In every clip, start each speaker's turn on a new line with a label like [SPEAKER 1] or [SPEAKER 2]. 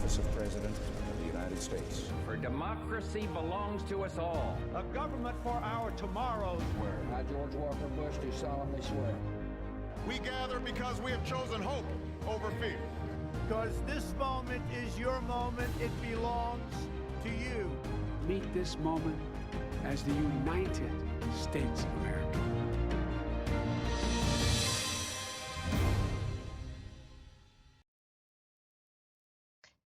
[SPEAKER 1] office of President of the United States.
[SPEAKER 2] For democracy belongs to us all.
[SPEAKER 3] A government for our tomorrows.
[SPEAKER 4] I, George Walker Bush, do solemnly swear.
[SPEAKER 5] We gather because we have chosen hope over fear.
[SPEAKER 3] Because this moment is your moment. It belongs to you.
[SPEAKER 6] Meet this moment as the United States of America.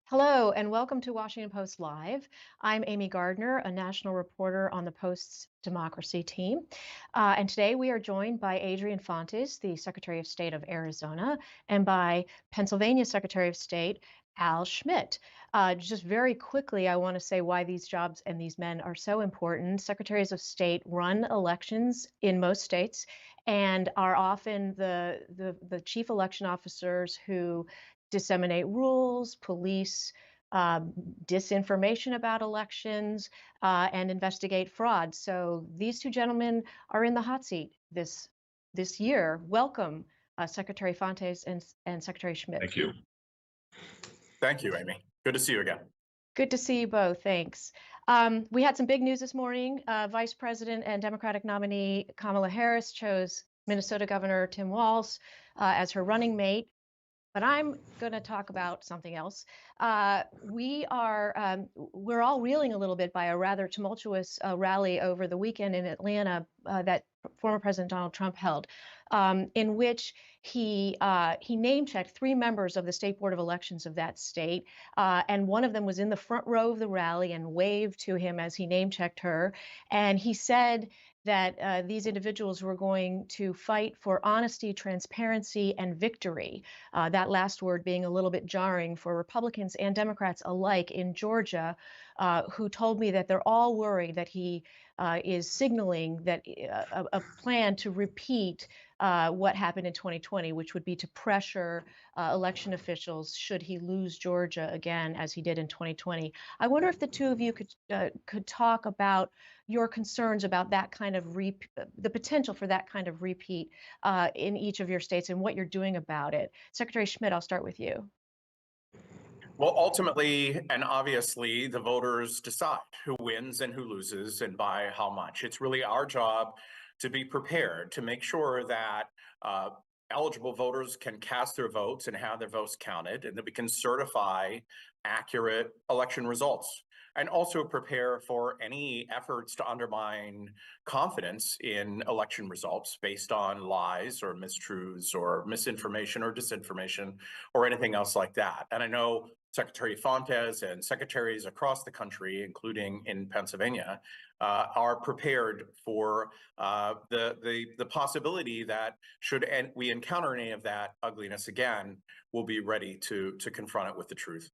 [SPEAKER 7] Hello, and welcome to Washington Post Live. I'm Amy Gardner, a national reporter on the Post's democracy team. And today we are joined by Adrian Fontes, the Secretary of State of Arizona, and by Pennsylvania Secretary of State Al Schmidt. Just very quickly, I want to say why these jobs and these men are so important. Secretaries of State run elections in most states and are often the chief election officers who disseminate rules, police disinformation about elections, and investigate fraud. So these two gentlemen are in the hot seat this year. Welcome, Secretary Fontes and Secretary Schmidt.
[SPEAKER 8] Thank you. Thank you, Amy. Good to see you again.
[SPEAKER 7] Good to see you both. Thanks. We had some big news this morning. Vice President and Democratic nominee Kamala Harris chose Minnesota Governor Tim Walz as her running mate. But I'm going to talk about something else. We're all reeling a little bit by a rather tumultuous rally over the weekend in Atlanta that former President Donald Trump held, in which he name-checked 3 members of the State Board of Elections of that state, and one of them was in the front row of the rally and waved to him as he name-checked her, and he said that these individuals were going to fight for honesty, transparency, and victory. That last word being a little bit jarring for Republicans and Democrats alike in Georgia, who told me that they're all worried that he is signaling that a plan to repeat what happened in 2020, which would be to pressure election officials should he lose Georgia again, as he did in 2020. I wonder if the two of you could talk about your concerns about that kind of the potential for that kind of repeat in each of your states and what you're doing about it. Secretary Schmidt, I'll start with you.
[SPEAKER 8] Well, ultimately and obviously, the voters decide who wins and who loses and by how much. It's really our job to be prepared to make sure that eligible voters can cast their votes and have their votes counted, and that we can certify accurate election results, and also prepare for any efforts to undermine confidence in election results based on lies or mistruths or misinformation or disinformation or anything else like that. And I know Secretary Fontes and secretaries across the country, including in Pennsylvania, are prepared for the possibility that should we encounter any of that ugliness again, we'll be ready to confront it with the truth.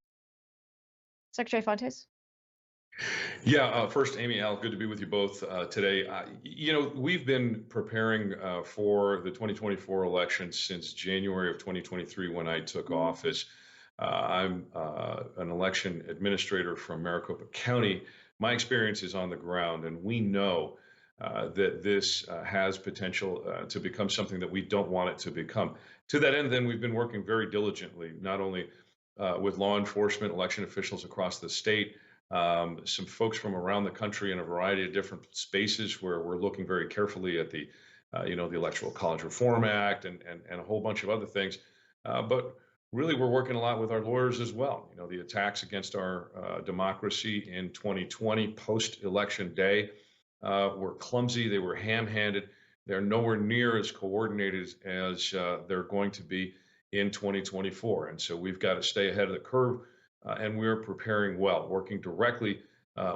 [SPEAKER 7] Secretary Fontes.
[SPEAKER 9] Yeah, first, Amy, Al, good to be with you both today. We've been preparing for the 2024 election since January of 2023 when I took office. I'm an election administrator from Maricopa County. My experience is on the ground, and we know that this has potential to become something that we don't want it to become. To that end, then, we've been working very diligently, not only with law enforcement, election officials across the state, some folks from around the country in a variety of different spaces where we're looking very carefully at the Electoral College Reform Act and a whole bunch of other things. But really, we're working a lot with our lawyers as well. The attacks against our democracy in 2020, post-election day, were clumsy. They were ham-handed. They're nowhere near as coordinated as they're going to be in 2024. And so we've got to stay ahead of the curve. And we're preparing well, working directly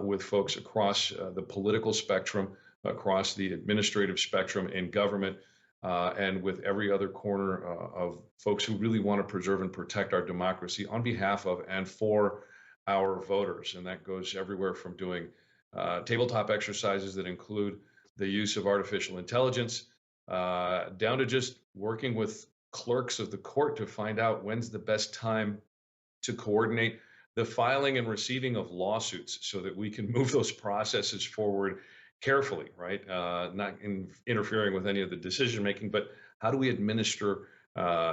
[SPEAKER 9] with folks across the political spectrum, across the administrative spectrum in government, and with every other corner of folks who really want to preserve and protect our democracy on behalf of and for our voters. And that goes everywhere from doing tabletop exercises that include the use of artificial intelligence, down to just working with clerks of the court to find out when's the best time to coordinate the filing and receiving of lawsuits so that we can move those processes forward carefully, right? Not interfering with any of the decision making, but how do we administer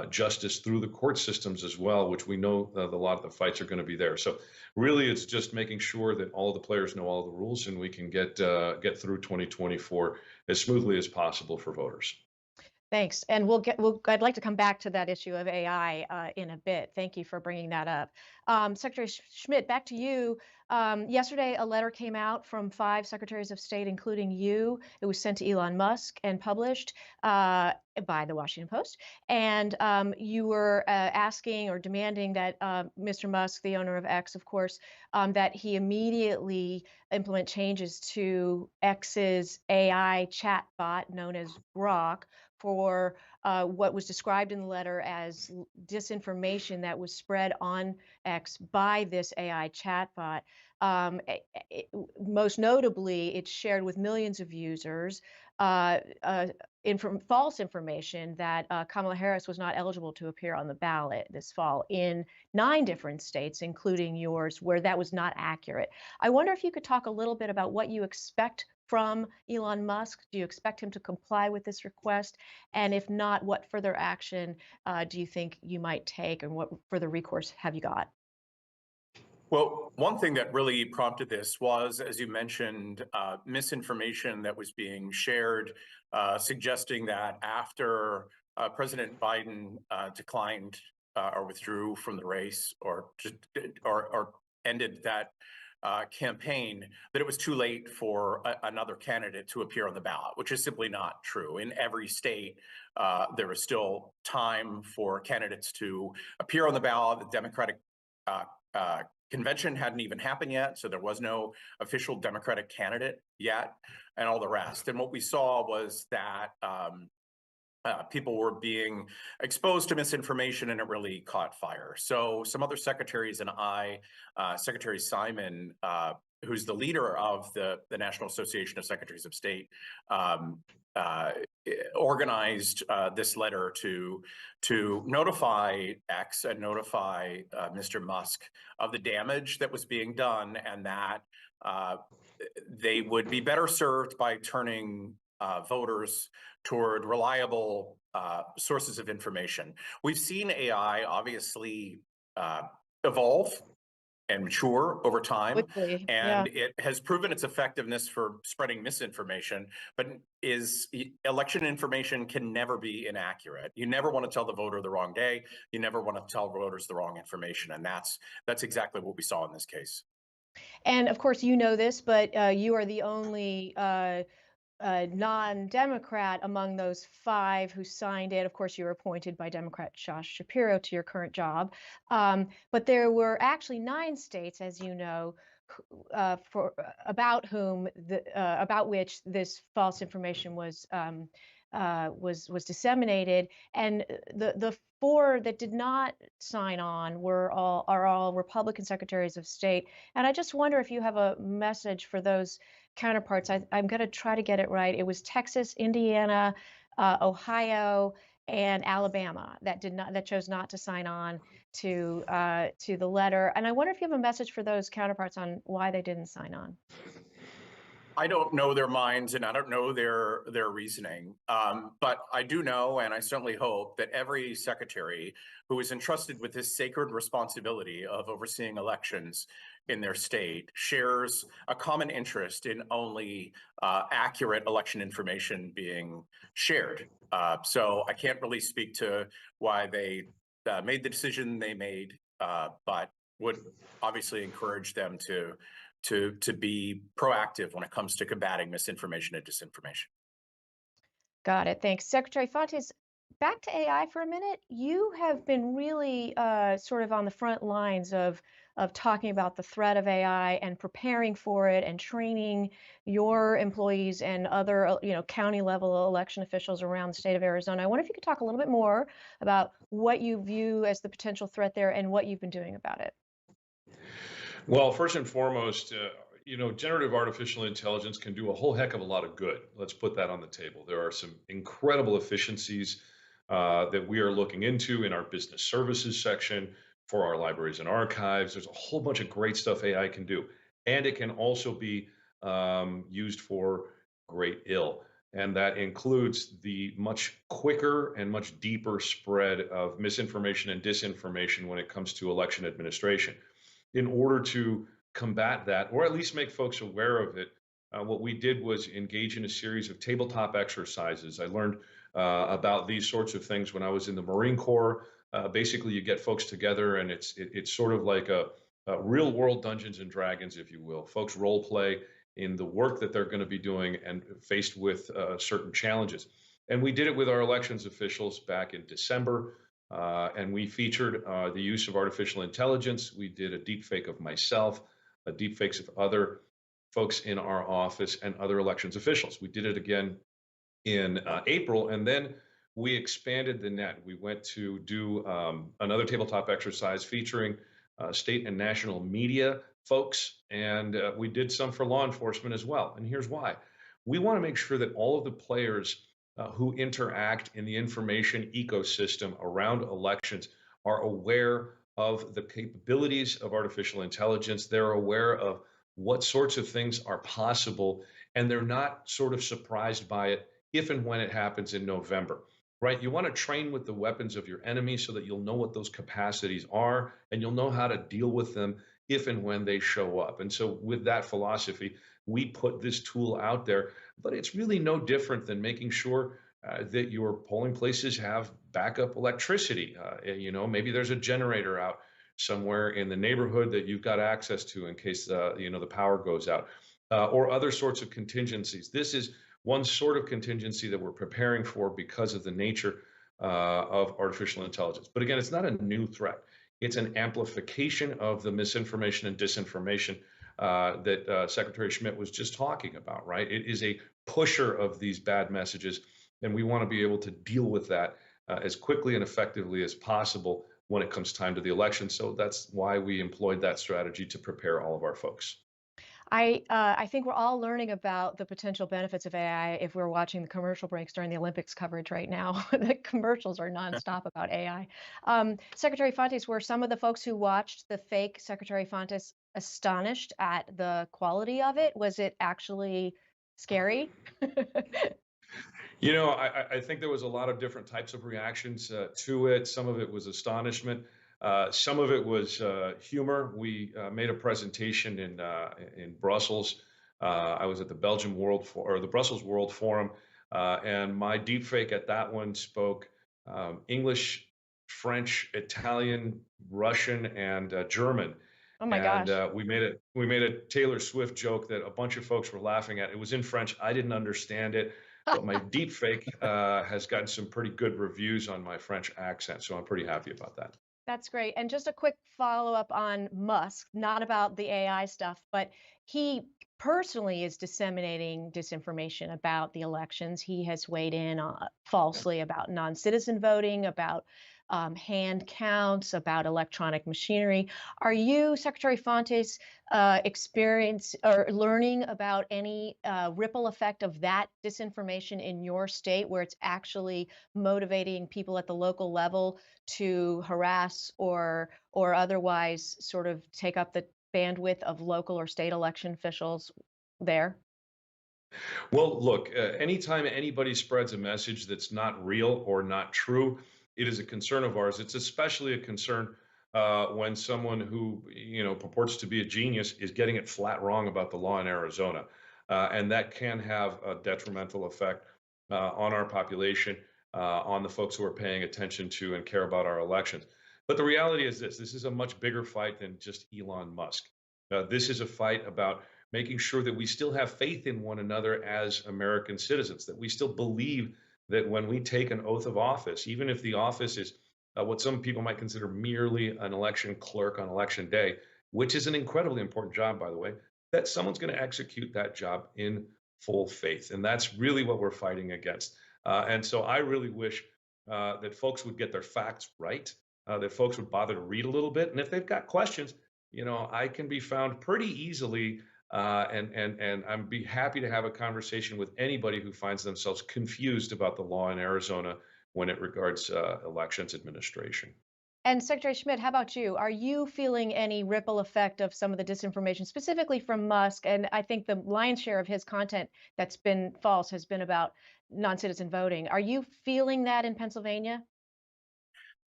[SPEAKER 9] justice through the court systems as well, which we know a lot of the fights are going to be there. So really, it's just making sure that all the players know all the rules and we can get through 2024 as smoothly as possible for voters.
[SPEAKER 7] Thanks. And I'd like to come back to that issue of AI in a bit. Thank you for bringing that up. Secretary Schmidt, back to you. Yesterday, a letter came out from 5 secretaries of state, including you. It was sent to Elon Musk and published by the Washington Post. And you were asking or demanding that Mr. Musk, the owner of X, of course, that he immediately implement changes to X's AI chatbot known as Grok for what was described in the letter as disinformation that was spread on X by this AI chatbot. Most notably, it's shared with millions of users false information that Kamala Harris was not eligible to appear on the ballot this fall in 9 different states, including yours, where that was not accurate. I wonder if you could talk a little bit about what you expect from Elon Musk. Do you expect him to comply with this request? And if not, what further action do you think you might take, and what further recourse have you got?
[SPEAKER 8] Well, one thing that really prompted this was, as you mentioned, misinformation that was being shared, suggesting that after President Biden declined or withdrew from the race, or ended that campaign, that it was too late for another candidate to appear on the ballot, which is simply not true. In every state, there is still time for candidates to appear on the ballot. The Democratic convention hadn't even happened yet, so there was no official Democratic candidate yet, and all the rest. And what we saw was that people were being exposed to misinformation, and it really caught fire. So some other secretaries and Secretary Simon, who's the leader of the National Association of Secretaries of State, organized this letter to notify X and notify Mr. Musk of the damage that was being done, and that they would be better served by turning voters toward reliable sources of information. We've seen AI obviously evolve and mature over time,
[SPEAKER 7] Quickly,
[SPEAKER 8] and it has proven its effectiveness for spreading misinformation. But election information can never be inaccurate. You never want to tell the voter the wrong day. You never want to tell voters the wrong information, and that's exactly what we saw in this case.
[SPEAKER 7] And of course, you know this, but you are the only non-Democrat among those 5 who signed it. Of course, you were appointed by Democrat Josh Shapiro to your current job. But there were actually 9 states, as you know, about which this false information was disseminated, and the 4 that did not sign on are all Republican secretaries of state. And I just wonder if you have a message for those counterparts. I'm going to try to get it right. It was Texas, Indiana, Ohio, and Alabama that chose not to sign on to the letter. And I wonder if you have a message for those counterparts on why they didn't sign on.
[SPEAKER 8] I don't know their minds, and I don't know their reasoning, but I do know, and I certainly hope, that every secretary who is entrusted with this sacred responsibility of overseeing elections in their state shares a common interest in only accurate election information being shared. So I can't really speak to why they made the decision they made, but would obviously encourage them to be proactive when it comes to combating misinformation and disinformation.
[SPEAKER 7] Got it. Thanks. Secretary Fontes, back to AI for a minute. You have been really sort of on the front lines of talking about the threat of AI and preparing for it and training your employees and other county level election officials around the state of Arizona. I wonder if you could talk a little bit more about what you view as the potential threat there and what you've been doing about it.
[SPEAKER 9] Well, first and foremost, generative artificial intelligence can do a whole heck of a lot of good. Let's put that on the table. There are some incredible efficiencies that we are looking into in our business services section for our libraries and archives. There's a whole bunch of great stuff AI can do. And it can also be used for great ill. And that includes the much quicker and much deeper spread of misinformation and disinformation when it comes to election administration. In order to combat that, or at least make folks aware of it, what we did was engage in a series of tabletop exercises. I learned about these sorts of things when I was in the Marine Corps. Basically, you get folks together, and it's sort of like a real world Dungeons and Dragons, if you will. Folks role play in the work that they're going to be doing and faced with certain challenges. And we did it with our elections officials back in December. And we featured the use of artificial intelligence. We did a deep fake of myself, a deep fakes of other folks in our office and other elections officials. We did it again in April, and then we expanded the net. We went to do another tabletop exercise featuring state and national media folks, and we did some for law enforcement as well. And here's why. We want to make sure that all of the players who interact in the information ecosystem around elections are aware of the capabilities of artificial intelligence. They're aware of what sorts of things are possible, and they're not sort of surprised by it if and when it happens in November, right? You want to train with the weapons of your enemy so that you'll know what those capacities are, and you'll know how to deal with them if and when they show up. And so with that philosophy, we put this tool out there, but it's really no different than making sure that your polling places have backup electricity. Maybe there's a generator out somewhere in the neighborhood that you've got access to in case the power goes out, or other sorts of contingencies. This is one sort of contingency that we're preparing for because of the nature of artificial intelligence. But again, it's not a new threat. It's an amplification of the misinformation and disinformation that Secretary Schmidt was just talking about, right? It is a pusher of these bad messages, and we want to be able to deal with that as quickly and effectively as possible when it comes time to the election. So that's why we employed that strategy to prepare all of our folks.
[SPEAKER 7] I think we're all learning about the potential benefits of AI if we're watching the commercial breaks during the Olympics coverage right now. The commercials are nonstop about AI. Secretary Fontes, were some of the folks who watched the fake Secretary Fontes astonished at the quality of it? Was it actually scary?
[SPEAKER 9] I think there was a lot of different types of reactions to it. Some of it was astonishment. Some of it was humor. We made a presentation in Brussels. I was at the the Brussels World Forum, and my deepfake at that one spoke English, French, Italian, Russian, and German.
[SPEAKER 7] Oh my gosh!
[SPEAKER 9] And we made a Taylor Swift joke that a bunch of folks were laughing at. It was in French. I didn't understand it, but my deepfake has gotten some pretty good reviews on my French accent, so I'm pretty happy about that.
[SPEAKER 7] That's great. And just a quick follow-up on Musk, not about the AI stuff, but he personally is disseminating disinformation about the elections. He has weighed in falsely about non-citizen voting, about hand counts, about electronic machinery. Are you, Secretary Fontes, experience or learning about any ripple effect of that disinformation in your state, where it's actually motivating people at the local level to harass or otherwise sort of take up the bandwidth of local or state election officials there?
[SPEAKER 9] Well, look, anytime anybody spreads a message that's not real or not true, it is a concern of ours. It's especially a concern when someone who purports to be a genius is getting it flat wrong about the law in Arizona, and that can have a detrimental effect on our population, on the folks who are paying attention to and care about our elections. But the reality is this is a much bigger fight than just Elon Musk. This is a fight about making sure that we still have faith in one another as American citizens, that we still believe that when we take an oath of office, even if the office is what some people might consider merely an election clerk on election day, which is an incredibly important job, by the way, that someone's going to execute that job in full faith. And that's really what we're fighting against. And so I really wish that folks would get their facts right, that folks would bother to read a little bit. And if they've got questions, I can be found pretty easily. And I'd be happy to have a conversation with anybody who finds themselves confused about the law in Arizona when it regards elections administration.
[SPEAKER 7] And Secretary Schmidt, how about you? Are you feeling any ripple effect of some of the disinformation, specifically from Musk? And I think the lion's share of his content that's been false has been about non-citizen voting. Are you feeling that in Pennsylvania?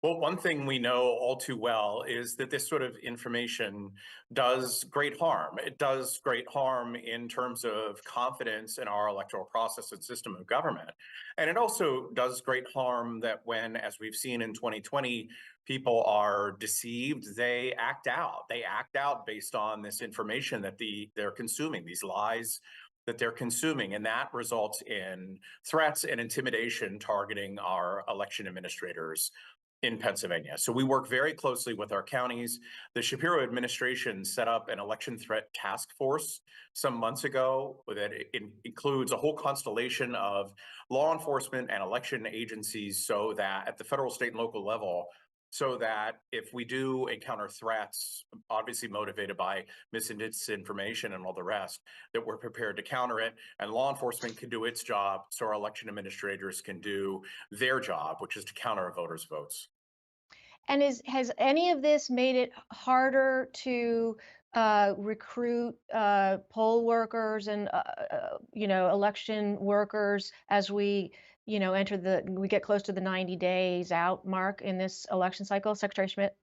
[SPEAKER 8] Well, one thing we know all too well is that this sort of information does great harm. It does great harm in terms of confidence in our electoral process and system of government. And it also does great harm that when, as we've seen in 2020, people are deceived, they act out. They act out based on this information that they're consuming, these lies that they're consuming, and that results in threats and intimidation targeting our election administrators in Pennsylvania. So we work very closely with our counties. The Shapiro administration set up an election threat task force some months ago that includes a whole constellation of law enforcement and election agencies, so that at the federal, state, and local level, so that if we do encounter threats, obviously motivated by misinformation and all the rest, that we're prepared to counter it, and law enforcement can do its job, so our election administrators can do their job, which is to count our voters' votes.
[SPEAKER 7] And has any of this made it harder to recruit poll workers and election workers as we we get close to the 90 days out mark in this election cycle, Secretary Schmidt?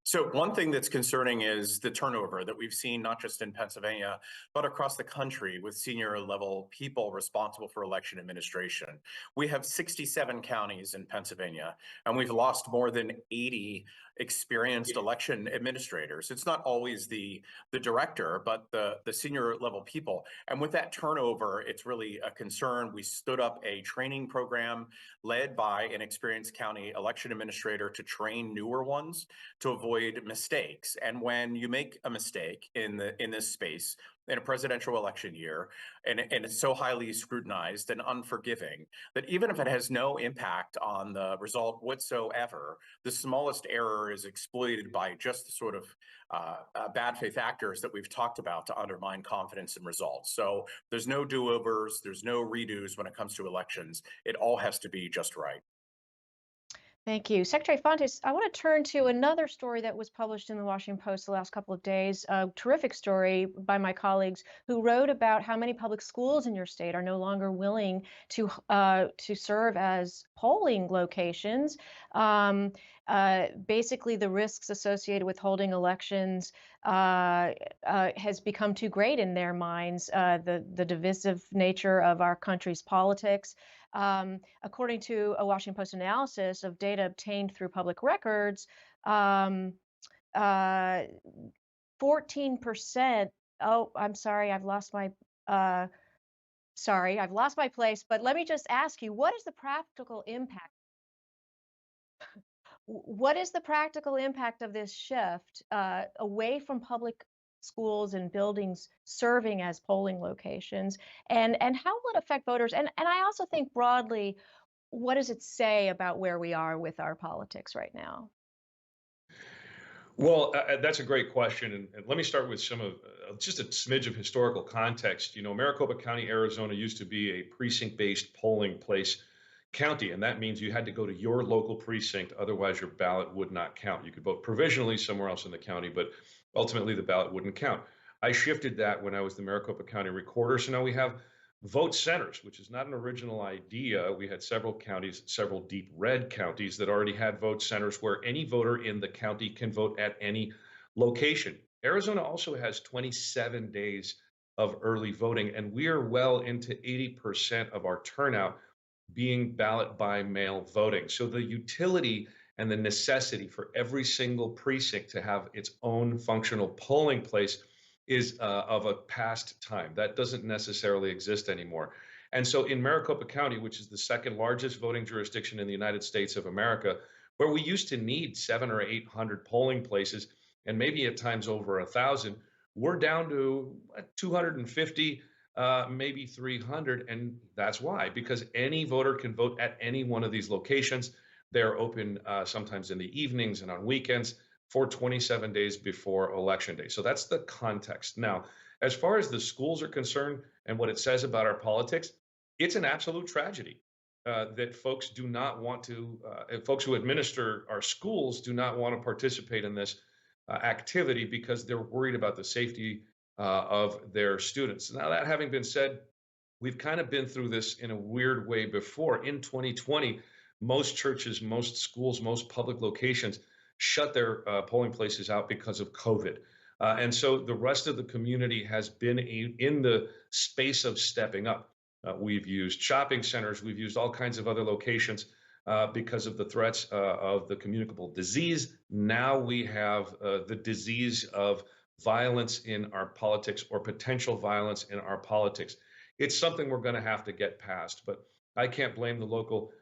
[SPEAKER 8] So one thing that's concerning is the turnover that we've seen, not just in Pennsylvania, but across the country with senior level people responsible for election administration. We have 67 counties in Pennsylvania, and we've lost more than 80 experienced election administrators. It's not always the director, but the senior level people. And with that turnover, it's really a concern. We stood up a training program led by an experienced county election administrator to train newer ones to avoid mistakes. And when you make a mistake in this space in a presidential election year, and it's so highly scrutinized and unforgiving that even if it has no impact on the result whatsoever, the smallest error is exploited by just the sort of bad faith actors that we've talked about to undermine confidence in results. So there's no do-overs, there's no redos when it comes to elections. It all has to be just right.
[SPEAKER 7] Thank you. Secretary Fontes, I want to turn to another story that was published in the Washington Post the last couple of days, a terrific story by my colleagues who wrote about how many public schools in your state are no longer willing to serve as polling locations. Basically, the risks associated with holding elections has become too great in their minds, the divisive nature of our country's politics. According to a Washington Post analysis of data obtained through public records, 14%. Oh, I'm sorry, I've lost my place. But let me just ask you, what is the practical impact? What is the practical impact of this shift away from public schools and buildings serving as polling locations, and how will it affect voters? And I also think broadly, what does it say about where we are with our politics right now?
[SPEAKER 9] Well, that's a great question. And let me start with some of just a smidge of historical context. You know, Maricopa County, Arizona used to be a precinct-based polling place county, and that means you had to go to your local precinct. Otherwise, your ballot would not count. You could vote provisionally somewhere else in the county, but ultimately the ballot wouldn't count. I shifted that when I was the Maricopa County recorder. So now we have vote centers, which is not an original idea. We had several counties, several deep red counties that already had vote centers where any voter in the county can vote at any location. Arizona also has 27 days of early voting, and we are well into 80% of our turnout being ballot by mail voting. So the utility and the necessity for every single precinct to have its own functional polling place is of a past time. That doesn't necessarily exist anymore. And so in Maricopa County, which is the second largest voting jurisdiction in the United States of America, where we used to need 700 or 800 polling places, and maybe at times over 1,000, we're down to 250, maybe 300. And that's why, because any voter can vote at any one of these locations. They're open sometimes in the evenings and on weekends for 27 days before Election Day. So that's the context. Now, as far as the schools are concerned and what it says about our politics, it's an absolute tragedy. that folks do not want to, folks who administer our schools do not want to participate in this activity because they're worried about the safety of their students. Now, that having been said, we've kind of been through this in a weird way before. In 2020, most churches, most schools, most public locations shut their polling places out because of COVID. And so the rest of the community has been in the space of stepping up. We've used shopping centers, we've used all kinds of other locations because of the threats of the communicable disease. Now we have the disease of violence in our politics, or potential violence in our politics. It's something we're going to have to get past, but I can't blame the local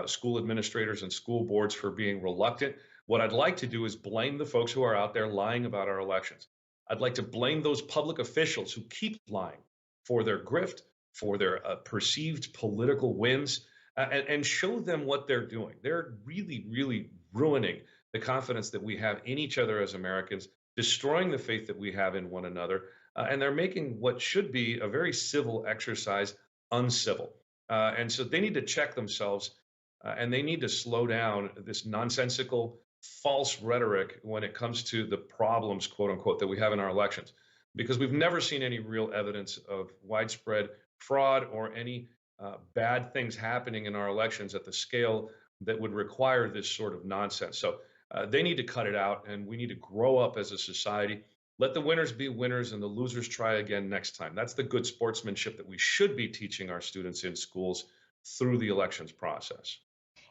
[SPEAKER 9] school administrators and school boards for being reluctant. What I'd like to do is blame the folks who are out there lying about our elections. I'd like to blame those public officials who keep lying for their grift, for their perceived political wins, and show them what they're doing. They're really, really ruining the confidence that we have in each other as Americans, destroying the faith that we have in one another, and they're making what should be a very civil exercise uncivil. And so they need to check themselves, and they need to slow down this nonsensical, false rhetoric when it comes to the problems, quote unquote, that we have in our elections, because we've never seen any real evidence of widespread fraud or any bad things happening in our elections at the scale that would require this sort of nonsense. So they need to cut it out, and we need to grow up as a society. Let the winners be winners and the losers try again next time. That's the good sportsmanship that we should be teaching our students in schools through the elections process.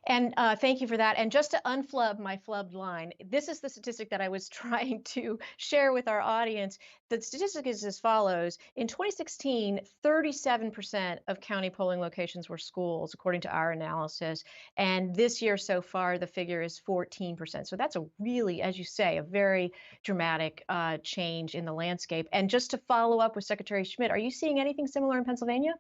[SPEAKER 7] And thank you for that. And just to unflub my flubbed line, this is the statistic that I was trying to share with our audience. The statistic is as follows. In 2016, 37% of county polling locations were schools, according to our analysis. And this year so far, the figure is 14%. So that's a really, as you say, a very dramatic change in the landscape. And just to follow up with Secretary Schmidt, are you seeing anything similar in Pennsylvania?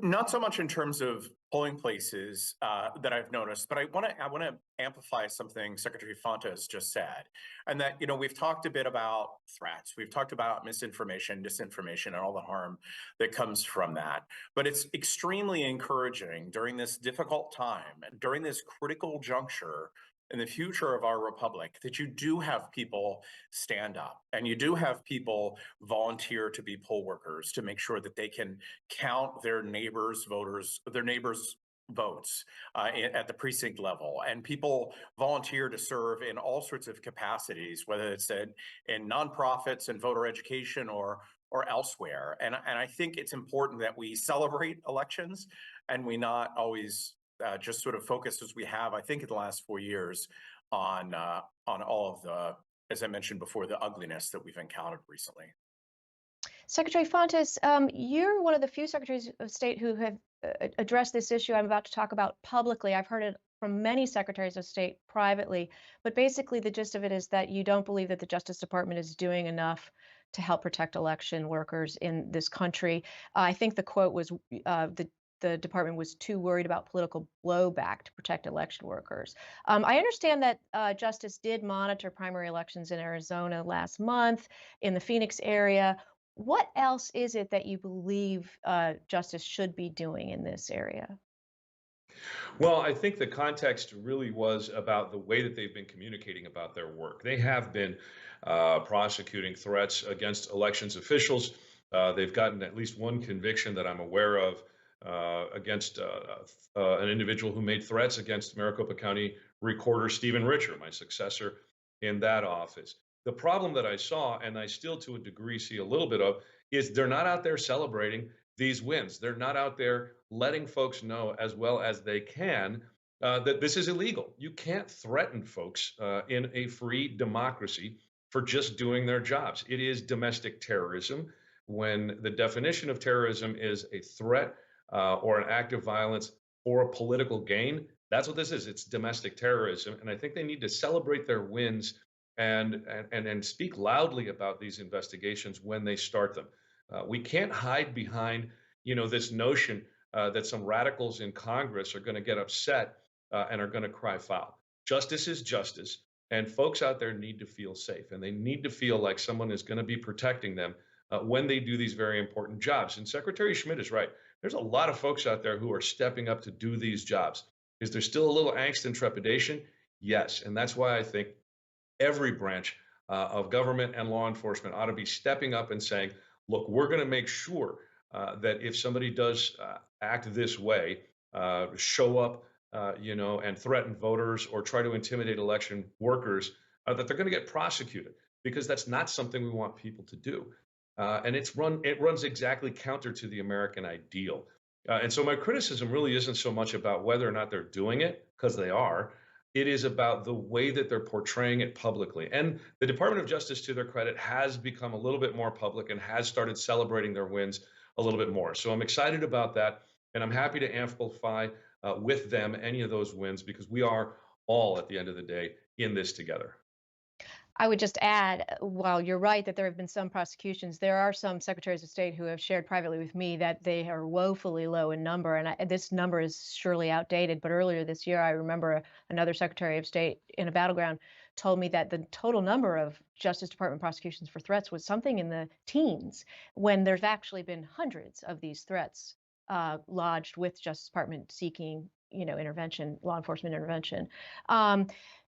[SPEAKER 8] Not so much in terms of polling places that I've noticed, but I want to amplify something Secretary Fontes just said, and that we've talked a bit about threats, we've talked about misinformation, disinformation, and all the harm that comes from that. But it's extremely encouraging during this difficult time, during this critical juncture in the future of our republic, that you do have people stand up and you do have people volunteer to be poll workers to make sure that they can count their neighbors' votes at the precinct level, and people volunteer to serve in all sorts of capacities, whether it's in nonprofits and voter education or elsewhere. And I think it's important that we celebrate elections and we not always just sort of focus, as we have, I think, in the last 4 years on all of the, as I mentioned before, the ugliness that we've encountered recently.
[SPEAKER 7] Secretary Fontes, you're one of the few secretaries of state who have addressed this issue I'm about to talk about publicly. I've heard it from many secretaries of state privately, but basically the gist of it is that you don't believe that the Justice Department is doing enough to help protect election workers in this country. I think the quote was the department was too worried about political blowback to protect election workers. I understand that Justice did monitor primary elections in Arizona last month, in the Phoenix area. What else is it that you believe Justice should be doing in this area?
[SPEAKER 9] Well, I think the context really was about the way that they've been communicating about their work. They have been prosecuting threats against elections officials. They've gotten at least one conviction that I'm aware of against an individual who made threats against Maricopa County Recorder Stephen Richer, my successor in that office. The problem that I saw, and I still to a degree see a little bit of, is they're not out there celebrating these wins. They're not out there letting folks know as well as they can that this is illegal. You can't threaten folks in a free democracy for just doing their jobs. It is domestic terrorism. When the definition of terrorism is a threat or an act of violence for a political gain, that's what this is. It's domestic terrorism. And I think they need to celebrate their wins and speak loudly about these investigations when they start them. We can't hide behind, this notion that some radicals in Congress are going to get upset and are going to cry foul. Justice is justice, and folks out there need to feel safe, and they need to feel like someone is going to be protecting them when they do these very important jobs. And Secretary Schmidt is right. there's a lot of folks out there who are stepping up to do these jobs. Is there still a little angst and trepidation? Yes. And that's why I think every branch of government and law enforcement ought to be stepping up and saying, look, we're going to make sure that if somebody does act this way, show up, and threaten voters or try to intimidate election workers, that they're going to get prosecuted, because that's not something we want people to do. And it runs exactly counter to the American ideal. And so my criticism really isn't so much about whether or not they're doing it, because they are. It is about the way that they're portraying it publicly. And the Department of Justice, to their credit, has become a little bit more public and has started celebrating their wins a little bit more. So I'm excited about that. And I'm happy to amplify with them any of those wins, because we are all, at the end of the day, in this together.
[SPEAKER 7] I would just add, while you're right that there have been some prosecutions, there are some secretaries of state who have shared privately with me that they are woefully low in number. And this number is surely outdated. But earlier this year, I remember another secretary of state in a battleground told me that the total number of Justice Department prosecutions for threats was something in the teens, when there's actually been hundreds of these threats lodged with Justice Department seeking, intervention, law enforcement intervention.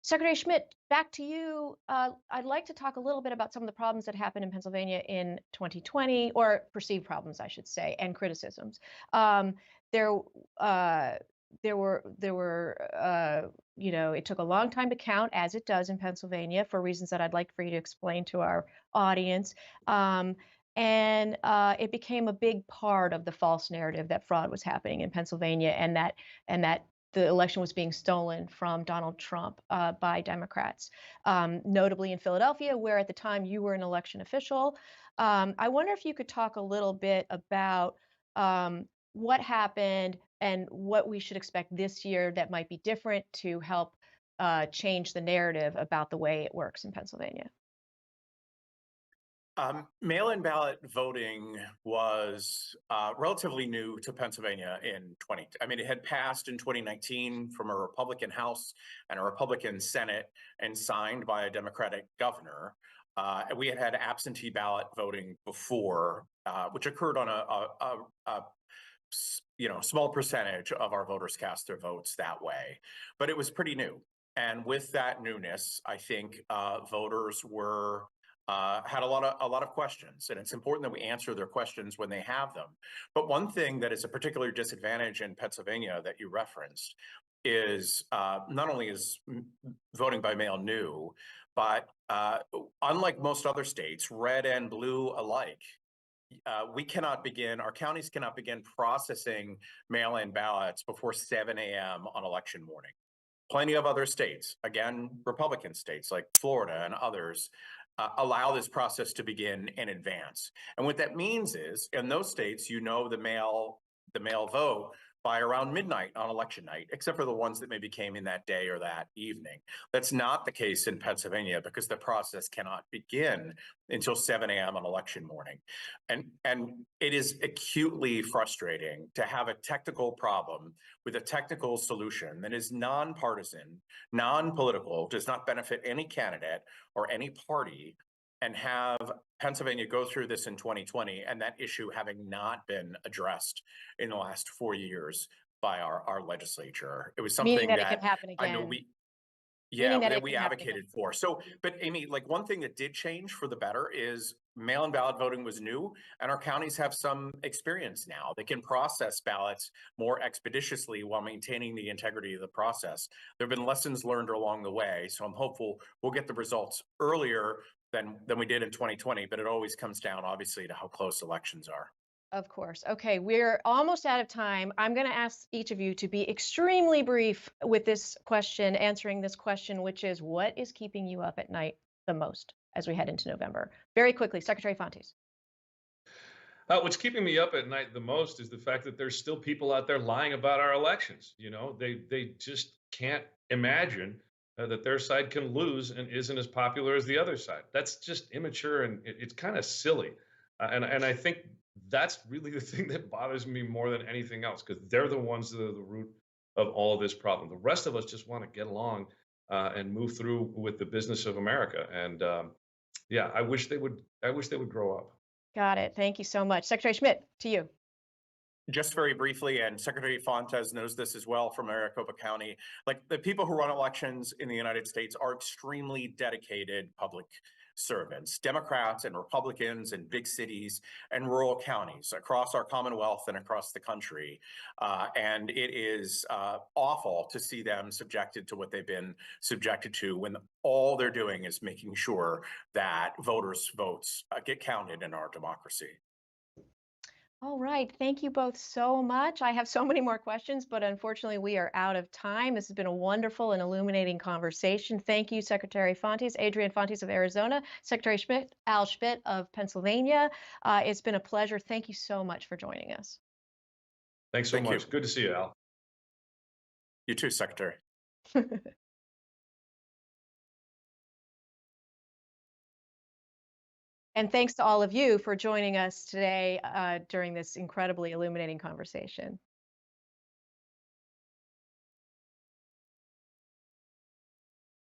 [SPEAKER 7] Secretary Schmidt, back to you. I'd like to talk a little bit about some of the problems that happened in Pennsylvania in 2020, or perceived problems, I should say, and criticisms. There were, it took a long time to count, as it does in Pennsylvania, for reasons that I'd like for you to explain to our audience. And it became a big part of the false narrative that fraud was happening in Pennsylvania, and that the election was being stolen from Donald Trump by Democrats, notably in Philadelphia, where at the time you were an election official. I wonder if you could talk a little bit about what happened and what we should expect this year that might be different to help change the narrative about the way it works in Pennsylvania.
[SPEAKER 8] Mail-in ballot voting was relatively new to Pennsylvania in it had passed in 2019 from a Republican House and a Republican Senate and signed by a Democratic governor. We had absentee ballot voting before, which occurred on a small percentage of our voters cast their votes that way, but it was pretty new. And with that newness, I think voters were had a lot of questions, and it's important that we answer their questions when they have them. But one thing that is a particular disadvantage in Pennsylvania that you referenced is not only is voting by mail new, but unlike most other states, red and blue alike, our counties cannot begin processing mail-in ballots before 7 a.m. on election morning. Plenty of other states, again, Republican states like Florida and others, allow this process to begin in advance. And what that means is, in those states, the mail vote by around midnight on election night, except for the ones that maybe came in that day or that evening. That's not the case in Pennsylvania, because the process cannot begin until 7 a.m. on election morning. And it is acutely frustrating to have a technical problem with a technical solution that is nonpartisan, non-political, does not benefit any candidate or any party, and have Pennsylvania go through this in 2020, and that issue having not been addressed in the last 4 years by our legislature. It was something
[SPEAKER 7] Meaning that it can happen
[SPEAKER 8] I
[SPEAKER 7] again.
[SPEAKER 8] know that we advocated for. So, but Amy, like, one thing that did change for the better is mail-in ballot voting was new, and our counties have some experience now. They can process ballots more expeditiously while maintaining the integrity of the process. There have been lessons learned along the way, so I'm hopeful we'll get the results earlier than we did in 2020, but it always comes down, obviously, to how close elections are.
[SPEAKER 7] Of course. Okay, we're almost out of time. I'm going to ask each of you to be extremely brief with this question, answering this question, which is, what is keeping you up at night the most as we head into November? Very quickly, Secretary Fontes.
[SPEAKER 9] What's keeping me up at night the most is the fact that there's still people out there lying about our elections. They just can't imagine that their side can lose and isn't as popular as the other side. That's just immature, and it's kind of silly. And I think that's really the thing that bothers me more than anything else, because they're the ones that are the root of all of this problem. The rest of us just want to get along and move through with the business of America. And I wish they would grow up.
[SPEAKER 7] Got it. Thank you so much. Secretary Schmidt, to you.
[SPEAKER 8] just very briefly, and Secretary Fontes knows this as well from Maricopa County, like the people who run elections in the United States are extremely dedicated public servants, Democrats and Republicans in big cities and rural counties across our Commonwealth and across the country. And it is awful to see them subjected to what they've been subjected to when all they're doing is making sure that voters' votes get counted in our democracy.
[SPEAKER 7] All right. Thank you both so much. I have so many more questions, but unfortunately, we are out of time. This has been a wonderful and illuminating conversation. Thank you, Secretary Fontes, Adrian Fontes of Arizona, Secretary Schmidt, Al Schmidt of Pennsylvania. It's been a pleasure. Thank you so much for joining us.
[SPEAKER 9] Thanks so
[SPEAKER 8] Thank
[SPEAKER 9] much.
[SPEAKER 8] you.
[SPEAKER 9] Good to see you, Al.
[SPEAKER 8] You too, Secretary.
[SPEAKER 7] And thanks to all of you for joining us today during this incredibly illuminating conversation.